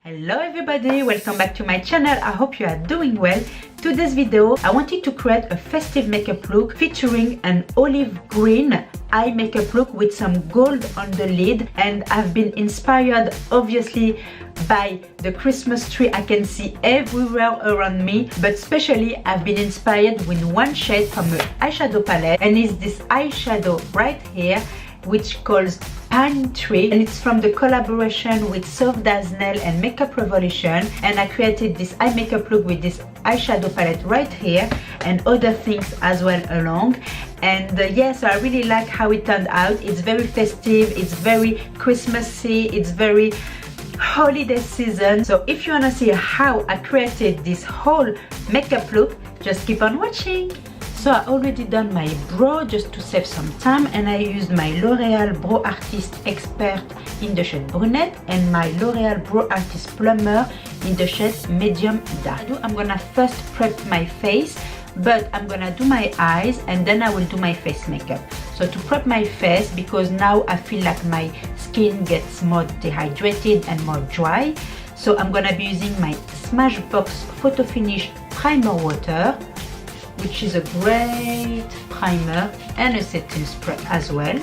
Hello everybody, welcome back to my channel. I hope you are doing well. Today's video, I wanted to create a festive makeup look featuring an olive green eye makeup look with some gold on the lid, and I've been inspired obviously by the Christmas tree I can see everywhere around me, but especially I've been inspired with one shade from an eyeshadow palette, and it's this eyeshadow right here which calls Pine Tree, and it's from the collaboration with Dazzling and FinishPrimer, and I created this eye makeup look with this eyeshadow palette right here and other things as well along. And so I really like how it turned out. It's very festive, it's very Christmassy, it's very holiday season. So if you want to see how I created this whole makeup look, just keep on watching. So I already done my brow just to save some time, and I used my L'Oreal Brow Artist Xpert in the shade brunette and my L'Oreal Brow Artist Plumper in the shade medium dark. I'm gonna first prep my face, but I'm gonna do my eyes and then I will do my face makeup. So to prep my face, because now I feel like my skin gets more dehydrated and more dry, so I'm gonna be using my Smashbox Photo Finish Primer Water, which is a great primer and a setting spray as well.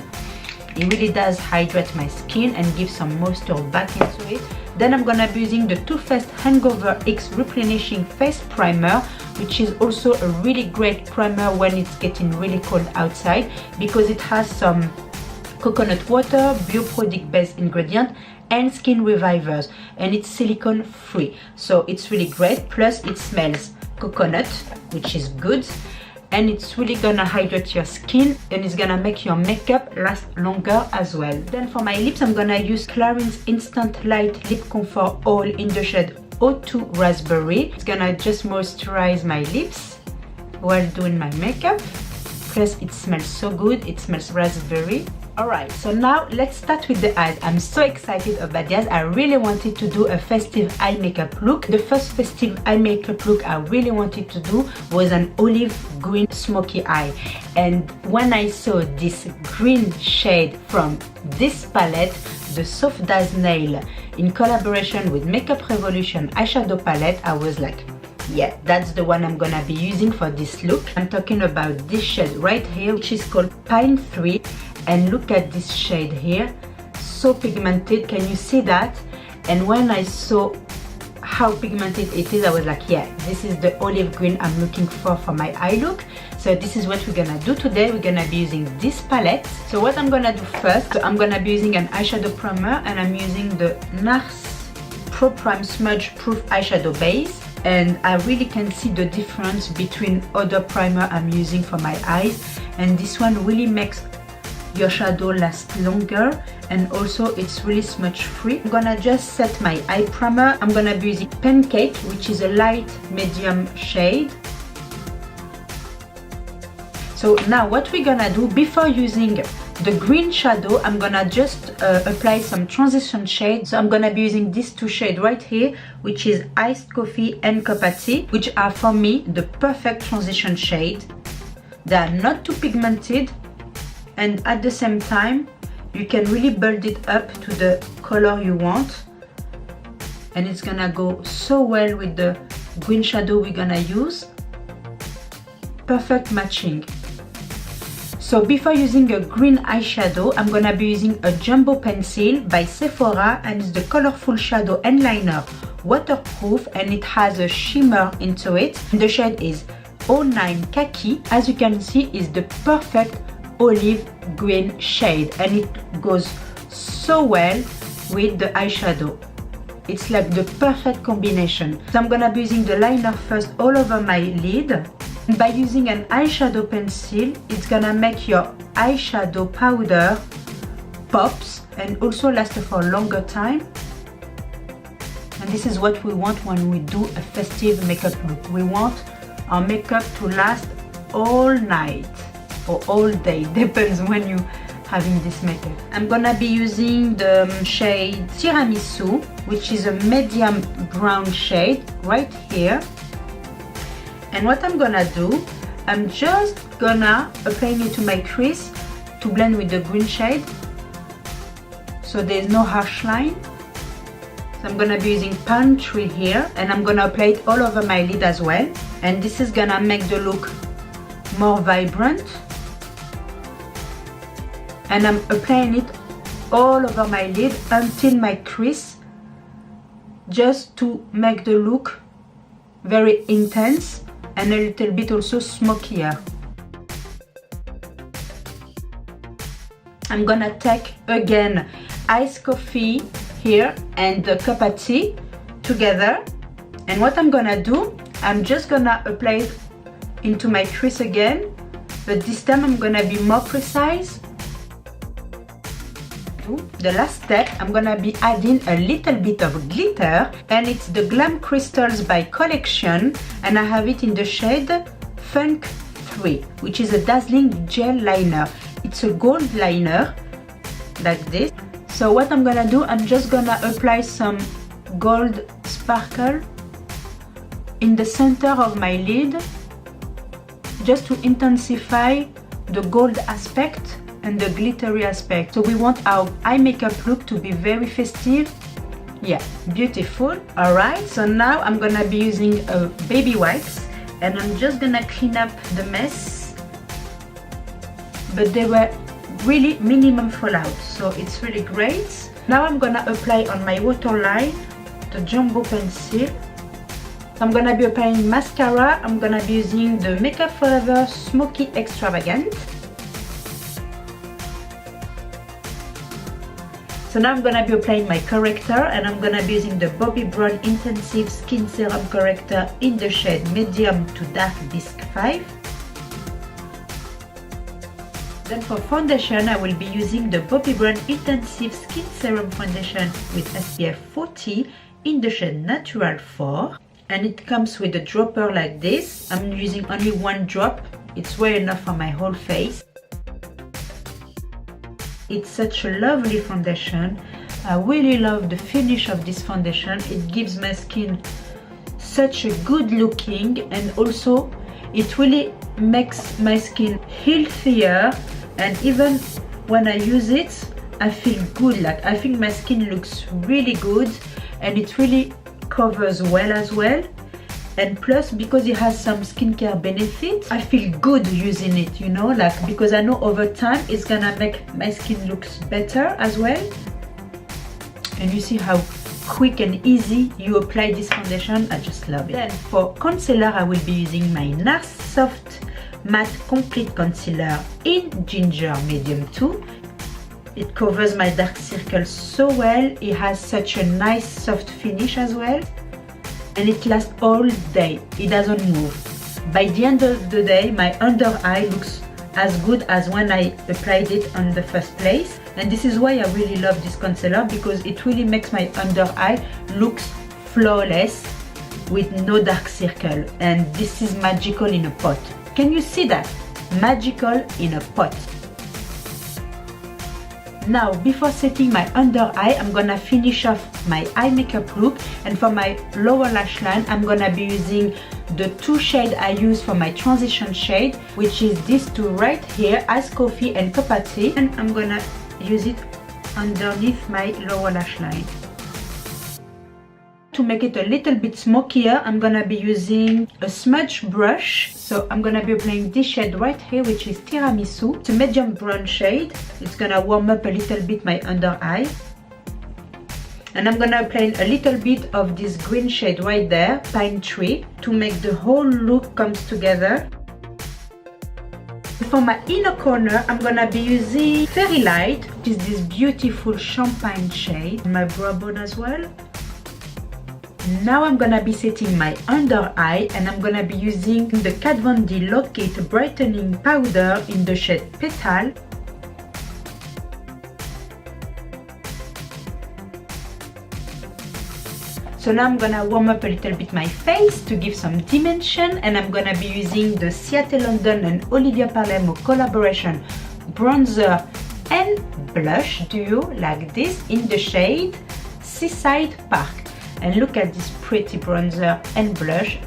It really does hydrate my skin and give some moisture back into it. Then I'm gonna be using the Too Faced HangoverX Replenishing Face Primer, which is also a really great primer when it's getting really cold outside, because it has some coconut water, bioproduct based ingredient and skin revivers, and it's silicone free, so it's really great. Plus it smells coconut, which is good, and it's really gonna hydrate your skin and it's gonna make your makeup last longer as well. Then for my lips, I'm gonna use Clarins Instant Light Lip Comfort Oil in the shade 02 Raspberry. It's gonna just moisturize my lips while doing my makeup. Plus it smells so good, it smells raspberry. Alright, so now let's start with the eyes. I'm so excited about the eyes. I really wanted to do a festive eye makeup look. The first festive eye makeup look I really wanted to do was an olive green smoky eye. And when I saw this green shade from this palette, the Dazzling in collaboration with FinishPrimer eyeshadow palette, I was like, yeah, that's the one I'm gonna be using for this look. I'm talking about this shade right here, which is called Pine 3. And look at this shade here, so pigmented. Can you see that? And when I saw how pigmented it is, I was like, yeah, this is the olive green I'm looking for my eye look. So this is what we're gonna do today. We're gonna be using this palette. So what I'm gonna do first, I'm gonna be using an eyeshadow primer, and I'm using the Nars Pro Prime Smudge Proof Eyeshadow Base. And I really can see the difference between other primer I'm using for my eyes, and this one really makes your shadow last longer, and also it's really smudge free. I'm gonna just set my eye primer. I'm gonna be using Pancake, which is a light medium shade. So now what we're gonna do, before using the green shadow, I'm gonna just apply some transition shade. So I'm gonna be using these two shades right here, which is Iced Coffee and Copati, which are for me the perfect transition shade. They are not too pigmented, and at the same time you can really build it up to the color you want, and it's gonna go so well with the green shadow we're gonna use. Perfect matching. So before using a green eyeshadow, I'm gonna be using a jumbo pencil by Sephora, and it's the Colorful Shadow and Liner, waterproof, and it has a shimmer into it. And the shade is 09 Kaki. As you can see, is the perfect olive green shade, and it goes so well with the eyeshadow. It's like the perfect combination. So I'm gonna be using the liner first all over my lid, and by using an eyeshadow pencil, it's gonna make your eyeshadow powder pops and also last for a longer time. And this is what we want when we do a festive makeup look. We want our makeup to last all night or all day, depends when you having this makeup. I'm gonna be using the shade Tiramisu, which is a medium brown shade right here. And what I'm gonna do, I'm just gonna apply it to my crease to blend with the green shade, so there's no harsh line. So I'm gonna be using Palm Tree here, and I'm gonna apply it all over my lid as well. And this is gonna make the look more vibrant. And I'm applying it all over my lid until my crease, just to make the look very intense and a little bit also smokier. I'm gonna take again iced coffee here and the cup of tea together, and what I'm gonna do, I'm just gonna apply it into my crease again, but this time I'm gonna be more precise. The last step, I'm gonna be adding a little bit of glitter, and it's the Glam Crystals by Collection, and I have it in the shade Funk 3, which is a dazzling gel liner. It's a gold liner like this. So what I'm gonna do, I'm just gonna apply some gold sparkle in the center of my lid, just to intensify the gold aspect and the glittery aspect. So we want our eye makeup look to be very festive. Yeah, beautiful. Alright, so now I'm gonna be using a baby wipes, and I'm just gonna clean up the mess, but they were really minimum fallout, so it's really great. Now I'm gonna apply on my waterline the jumbo pencil. I'm gonna be applying mascara. I'm gonna be using the Makeup Forever Smoky Extravagant. So now I'm gonna be applying my corrector, and I'm gonna be using the Bobbi Brown Intensive Skin Serum Corrector in the shade Medium to Dark Bisque 5. Then for foundation, I will be using the Bobbi Brown Intensive Skin Serum Foundation with SPF 40 in the shade Natural 4. And it comes with a dropper like this. I'm using only one drop. It's way enough for my whole face. It's such a lovely foundation. I really love the finish of this foundation. It gives my skin such a good looking, and also it really makes my skin healthier, and even when I use it, I feel good. Like, I think my skin looks really good, and it really covers well as well. And plus, because it has some skincare benefits, I feel good using it, you know, like, because I know over time it's gonna make my skin looks better as well. And you see how quick and easy you apply this foundation. I just love it. Then for concealer, I will be using my Nars Soft Matte Complete Concealer in Ginger Medium 2. It covers my dark circles so well. It has such a nice soft finish as well. And it lasts all day. It doesn't move. By the end of the day, my under eye looks as good as when I applied it on the first place. And this is why I really love this concealer, because it really makes my under eye looks flawless with no dark circle. And this is magical in a pot. Can you see that? Magical in a pot. Now, before setting my under eye, I'm gonna finish off my eye makeup look, and for my lower lash line, I'm gonna be using the two shades I use for my transition shade, which is these two right here, Iced Coffee and Cup of Tea, and I'm gonna use it underneath my lower lash line. To make it a little bit smokier, I'm gonna be using a smudge brush. So I'm gonna be applying this shade right here, which is Tiramisu. It's a medium brown shade. It's gonna warm up a little bit my under eye. And I'm gonna apply a little bit of this green shade right there, Pine Tree, to make the whole look comes together. For my inner corner, I'm gonna be using Fairy Light, which is this beautiful champagne shade. My brow bone as well. Now I'm gonna be setting my under eye, and I'm gonna be using the Kat Von D Lock-It Brightening Powder in the shade Petal. So now I'm gonna warm up a little bit my face to give some dimension, and I'm gonna be using the Seattle London and Olivia Palermo collaboration bronzer and blush duo like this in the shade Seaside Park. And look at this pretty bronzer and blush.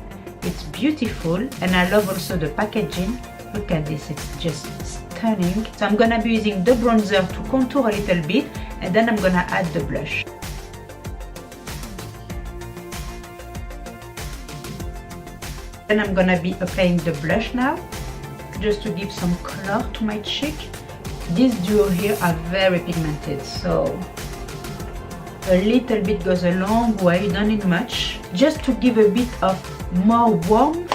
It's beautiful, and I love also the packaging. Look at this, it's just stunning. So I'm gonna be using the bronzer to contour a little bit, and then I'm gonna add the blush. Then I'm gonna be applying the blush now, just to give some color to my cheek. These duo here are very pigmented, so a little bit goes a long way, don't need much. Just to give a bit of more warmth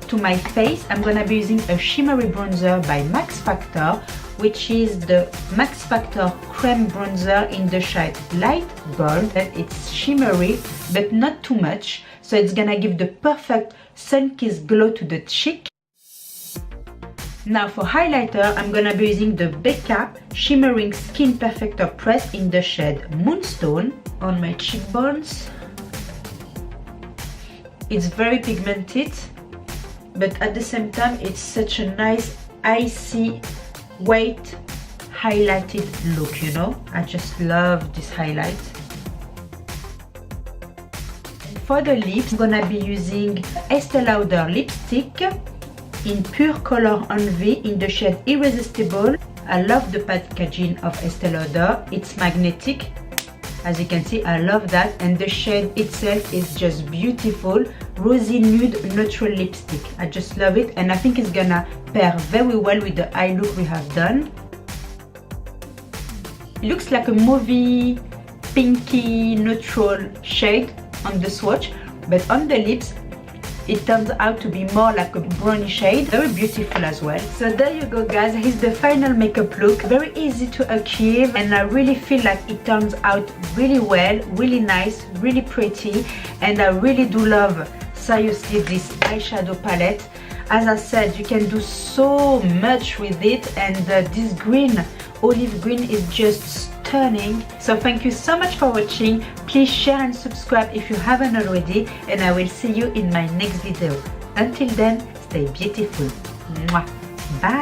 to my face, I'm gonna be using a shimmery bronzer by Max Factor, which is the Max Factor Creme Bronzer in the shade Light Gold. It's shimmery, but not too much, so it's gonna give the perfect sun-kissed glow to the cheek. Now for highlighter, I'm gonna be using the Becca Shimmering Skin Perfector Press in the shade Moonstone on my cheekbones. It's very pigmented, but at the same time it's such a nice icy white highlighted look, you know. I just love this highlight. For the lips, I'm gonna be using Estee Lauder lipstick in Pure Color Envy in the shade Irresistible. I love the packaging of Estee Lauder. It's magnetic, as you can see. I love that, and the shade itself is just beautiful. Rosy nude neutral lipstick. I just love it, and I think it's gonna pair very well with the eye look we have done. It looks like a movie pinky neutral shade on the swatch, but on the lips it turns out to be more like a brownie shade. Very beautiful as well. So there you go guys, here's the final makeup look. Very easy to achieve, and I really feel like it turns out really well, really nice, really pretty, and I really do love seriously this eyeshadow palette. As I said, you can do so much with it, and this green, olive green, is just stunning. So thank you so much for watching. Please share and subscribe if you haven't already, and I will see you in my next video. Until then, stay beautiful. Mwah. Bye.